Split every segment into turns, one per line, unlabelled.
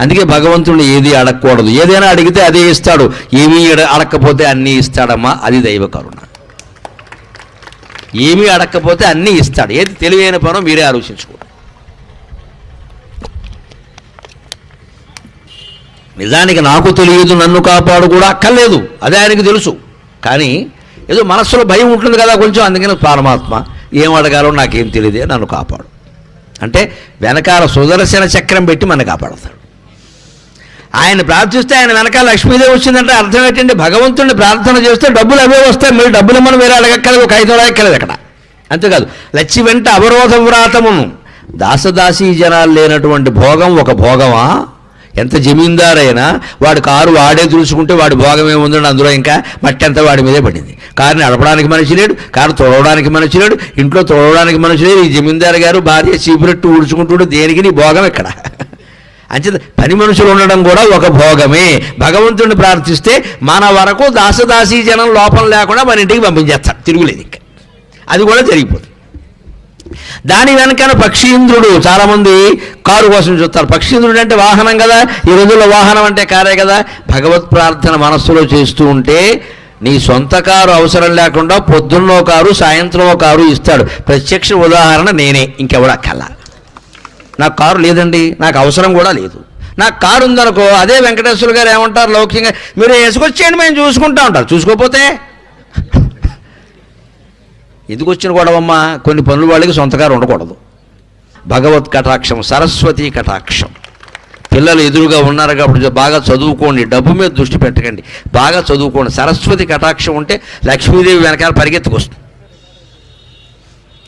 అందుకే భగవంతుడిని ఏది అడగకూడదు. ఏదైనా అడిగితే అదే ఇస్తాడు. ఏమీ అడగకపోతే అన్నీ ఇస్తాడమ్మా. అది దైవ కరుణ. ఏమీ అడగకపోతే అన్నీ ఇస్తాడు. ఏది తెలివైన పనో మీరే ఆలోచించుకోండి. నిజానికి నాకు తెలియదు, నన్ను కాపాడు కూడా అక్కర్లేదు, అదే ఆయనకి తెలుసు. కానీ ఏదో మనస్సులో భయం ఉంటుంది కదా కొంచెం, అందుకని పరమాత్మ ఏం అడగాలో నాకేం తెలియదే, నన్ను కాపాడు అంటే వెనకాల సుదర్శన చక్రం పెట్టి మన కాపాడతాడు. ఆయన ప్రార్థిస్తే ఆయన వెనకాల లక్ష్మీదేవి వచ్చిందంటే అర్థం ఏంటంటే భగవంతుడిని ప్రార్థన చేస్తే డబ్బులు అవే వస్తాయి. మీరు డబ్బులు మనం వేరే అడగక్కలేదు, ఒక 5 అడగక్కలేదు అక్కడ. అంతేకాదు లచ్చి వెంట అవరోధ వ్రాతమును. దాసదాసీ జనాలు లేనటువంటి భోగం ఒక భోగమా? ఎంత జమీందారైనా వాడు కారు వాడే తులుచుకుంటే వాడి భోగం ఏముందండి, అందులో ఇంకా మట్టి అంతా వాడి మీదే పడింది. కారుని నడపడానికి మనిషి లేడు, కారు తొడవడానికి మనిషి లేడు, ఇంట్లో తొడవడానికి మనిషి లేడు. ఈ జమీందారు గారు భార్య చీపురెట్టు ఊడ్చుకుంటూ దేనికి నీ భోగం ఎక్కడ? అంచేత పని మనుషులు ఉండడం కూడా ఒక భోగమే. భగవంతుడిని ప్రార్థిస్తే మన వరకు దాసదాసీ జనం లోపం లేకుండా మన ఇంటికి పంపించేస్తాడు, తిరుగులేదు ఇంకా. అది కూడా జరిగిపోతుంది. దాని వెనకాల పక్షీంద్రుడు. చాలామంది కారు కోసం చూస్తారు. పక్షీంద్రుడు అంటే వాహనం కదా, ఈ రోజుల్లో వాహనం అంటే కారే కదా. భగవత్ ప్రార్థన మనస్సులో చేస్తూ ఉంటే నీ సొంత కారు అవసరం లేకుండా పొద్దున్నో కారు సాయంత్రం కారు ఇస్తాడు. ప్రత్యక్ష ఉదాహరణ నేనే, ఇంకెవడ కల్లా. నాకు కారు లేదండి, నాకు అవసరం కూడా లేదు. నాకు కారు ఉందనుకో, అదే వెంకటేశ్వర గారు ఏమంటారు లౌకికంగా, మీరు వేసుకొచ్చేయండి మేము చూసుకుంటా ఉంటారు. చూసుకోకపోతే ఎందుకు వచ్చిన గొడవమ్మా? కొన్ని పనులు వాళ్ళకి సొంత కారు ఉండకూడదు. భగవత్ కటాక్షం, సరస్వతి కటాక్షం. పిల్లలు ఎదురుగా ఉన్నారు కాబట్టి బాగా చదువుకోండి, డబ్బు మీద దృష్టి పెట్టకండి, బాగా చదువుకోండి. సరస్వతి కటాక్షం ఉంటే లక్ష్మీదేవి వెనకాల పరిగెత్తుకొస్తుంది.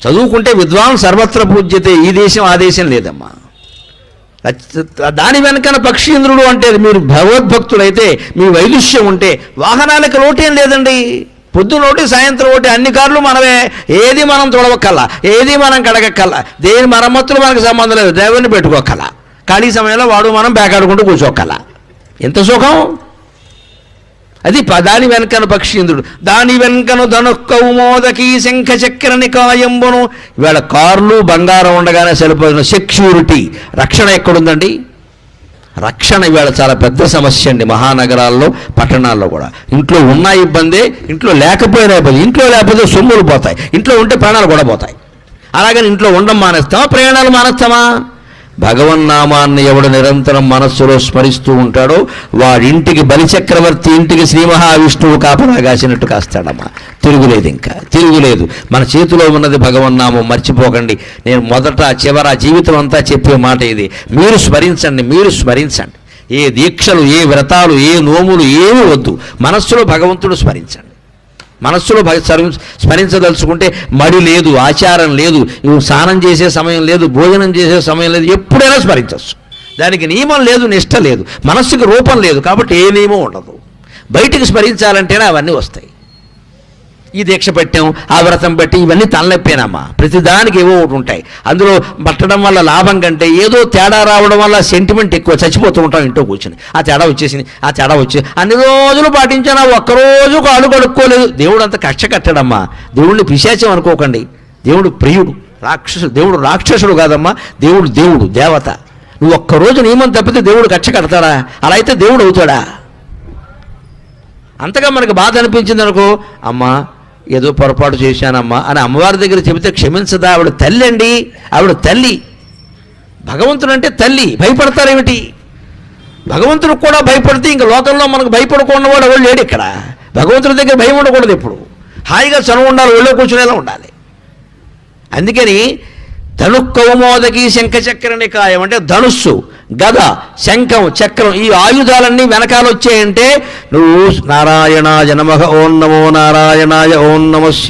చదువుకుంటే విద్వాన్ సర్వత్ర పూజ్యతే. ఈ దేశం ఆ దేశం లేదమ్మా. దాని వెనకన పక్షీంద్రుడు అంటే మీరు భగవద్భక్తులైతే, మీ వైదుష్యం ఉంటే వాహనాలకు లోటేం లేదండి. పొద్దున ఒకటి సాయంత్రం ఒకటి, అన్ని కార్లు మనమే. ఏది మనం తొడవక్కల్లా, ఏది మనం కడగక్కల్లా, దేని మరమ్మతులు మనకు సంబంధం లేదు. డ్రైవర్ని పెట్టుకోక్కల్లా, ఖాళీ సమయంలో వాడు మనం బేకాడుకుంటూ కూర్చోక్కల్లా. ఎంత సుఖం అది. దాని వెనకను పక్షీంద్రుడు. దాని వెనకను ధనుక్కౌమోదకీ శంఖ చక్ర నికాయంబును. ఇవాళ కార్లు బంగారం ఉండగానే సరిపోయిన సెక్యూరిటీ, రక్షణ ఎక్కడుందండి? రక్షణ ఇవాళ చాలా పెద్ద సమస్య అండి. మహానగరాల్లో పట్టణాల్లో కూడా. ఇంట్లో ఉన్న ఇబ్బందే, ఇంట్లో లేకపోయినా ఇబ్బంది. ఇంట్లో లేకపోతే సొమ్ములు పోతాయి, ఇంట్లో ఉంటే ప్రాణాలు కూడా పోతాయి. అలాగని ఇంట్లో ఉండడం మానేస్తామా, ప్రయాణాలు మానేస్తామా? భగవన్నామాన్ని ఎవడు నిరంతరం మనస్సులో స్మరిస్తూ ఉంటాడో వాడింటికి బలిచక్రవర్తి ఇంటికి శ్రీ మహావిష్ణువు కాపలా కాసినట్టు కాస్తాడమ్మా. తిరుగులేదు, ఇంకా తిరుగులేదు. మన చేతిలో ఉన్నది భగవన్నామం, మర్చిపోకండి. నేను మొదట చివర జీవితం అంతా చెప్పే మాట ఇది. మీరు స్మరించండి, మీరు స్మరించండి. ఏ దీక్షలు, ఏ వ్రతాలు, ఏ నోములు ఏమీ వద్దు. మనస్సులో భగవంతుడు స్మరించండి. మనస్సులో స్మరించదలుచుకుంటే మడి లేదు, ఆచారం లేదు, స్నానం చేసే సమయం లేదు, భోజనం చేసే సమయం లేదు, ఎప్పుడైనా స్మరించవచ్చు. దానికి నియమం లేదు, నిష్ట లేదు, మనస్సుకి రూపం లేదు, కాబట్టి ఏ నియమం ఉండదు. బయటికి స్మరించాలంటేనే అవన్నీ వస్తాయి. ఈ దీక్ష పెట్టాం, ఆ వ్రతం పెట్టి, ఇవన్నీ తలనొప్పేనమ్మా. ప్రతిదానికి ఏవో ఒకటి ఉంటాయి. అందులో పట్టడం వల్ల లాభం కంటే ఏదో తేడా రావడం వల్ల సెంటిమెంట్ ఎక్కువ. చచ్చిపోతూ ఉంటాం ఇంట్లో కూర్చొని. ఆ తేడా వచ్చేసింది, ఆ తేడా వచ్చేసి అన్ని రోజులు పాటించాను, ఒక్కరోజు కాళ్ళు కడుక్కోలేదు. దేవుడు అంత కక్ష కట్టడమ్మా. దేవుడిని పిశాచం అనుకోకండి. దేవుడు ప్రియుడు, దేవుడు రాక్షసుడు కాదమ్మా. దేవుడు దేవుడు, దేవత. నువ్వు ఒక్కరోజు నియమం తప్పితే దేవుడు కక్ష కడతాడా? అలా అయితే దేవుడు అవుతాడా? అంతగా మనకు బాధ అనిపించింది అనుకో, అమ్మా ఏదో పొరపాటు చేశానమ్మా అని అమ్మవారి దగ్గర చెబితే క్షమించదా? ఆవిడ తల్లి అండి, ఆవిడ తల్లి. భగవంతుడు అంటే తల్లి. భయపడతారేమిటి? భగవంతుడికి కూడా భయపడితే ఇంక లోకంలో మనకు భయపడకుండా వాడు ఎవరు లేడు ఇక్కడ. భగవంతుడి దగ్గర భయం ఉండకూడదు. ఎప్పుడు హాయిగా చనువు ఉండాలి, ఒళ్ళో కూర్చునేలా ఉండాలి. అందుకని ధనుక్కౌమోదకీ శంఖ చక్ర నికాయం అంటే ధనుస్సు, గద, శంఖం, చక్రం, ఈ ఆయుధాలన్నీ వెనకాల వచ్చాయంటే నువ్వు నారాయణాయ నమః, ఓం నమో నారాయణాయ, ఓం నమః శివాయ.